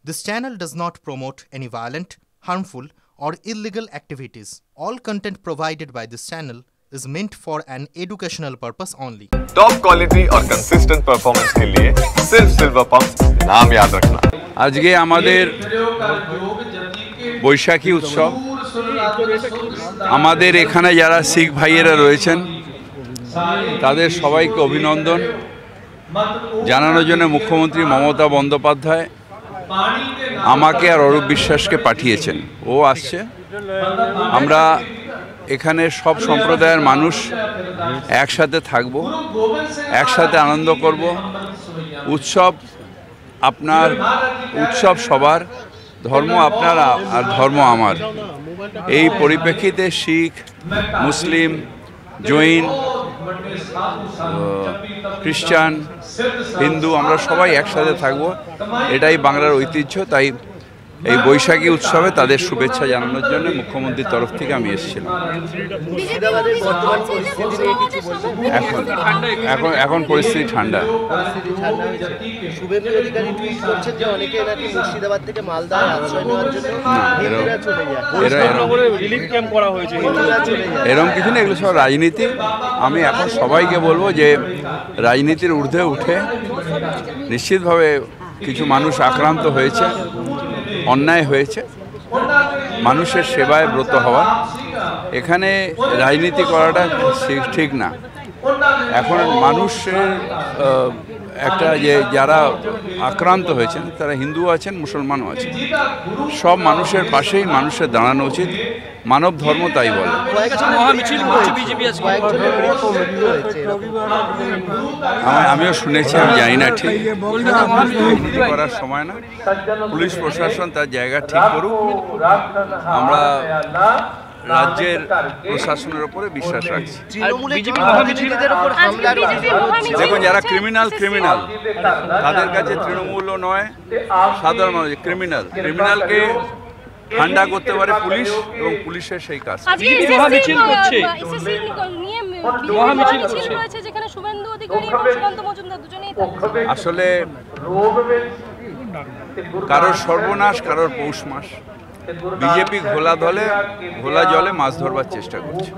This channel does not promote any violent, harmful, or illegal activities. All content provided by this channel is meant for an educational purpose only. Top quality और consistent performance के लिए सिर्फ silver pump नाम याद रखना। আজকে আমাদের বৈশাখী উৎসব আমাদের এখানে যারা শিখ ভাইয়েরা রয়েছেন তাদের সবাইকে অভিনন্দন জানানোর জন্য মুখ্যমন্ত্রী মমতা বন্দ্যোপাধ্যায় আমাকে আর অরূপ বিশ্বাসকে পাঠিয়েছেন। ও আসছে, আমরা এখানে সব সম্প্রদায়ের মানুষ একসাথে থাকব, একসাথে আনন্দ করব। উৎসব আপনার, উৎসব সবার, ধর্ম আপনার আর ধর্ম আমার। এই পরিপ্রেক্ষিতে শিখ, মুসলিম, জৈন, খ্রিস্টান, হিন্দু আমরা সবাই একসাথে থাকব, এটাই বাংলার ঐতিহ্য। তাই এই বৈশাখী উৎসবে তাদের শুভেচ্ছা জানানোর জন্য মুখ্যমন্ত্রীর তরফ থেকে আমি এসেছিলাম। এখন পরিস্থিতি ঠান্ডা। এরকম কিছু না, এগুলো সব রাজনীতি। আমি এখন সবাইকে বলবো যে রাজনীতির ঊর্ধ্বে উঠে নিশ্চিতভাবে কিছু মানুষ আক্রান্ত হয়েছে, অন্যায় হয়েছে, মানুষের সেবায় ব্রত হওয়া, এখানে রাজনীতি করাটা ঠিক না। এখন মানুষের একটা যে যারা আক্রান্ত হয়েছেন তারা হিন্দু আছেন, মুসলমানও আছেন, সব মানুষের পাশেই মানুষের দাঁড়ানো উচিত। মানব ধর্ম তাই বলে। আমিও শুনেছি, আমি জানি না ঠিক, করার সময় না। পুলিশ প্রশাসন তার জায়গা ঠিক করুক। আমরা রাজ্যের প্রশাসনের উপরে বিশ্বাস রাখছি। দেখুন, যারা ক্রিমিনাল তাদের কাছে তৃণমূলও নয়, সাধারণ মানুষ ক্রিমিনালকে ঠান্ডা করতে পারে পুলিশ, এবং পুলিশের সেই কাজ। আসলে কারোর সর্বনাশ, কারোর পৌষ মাস। বিজেপি ঘোলা জলে মাছ ধরবার চেষ্টা করছে।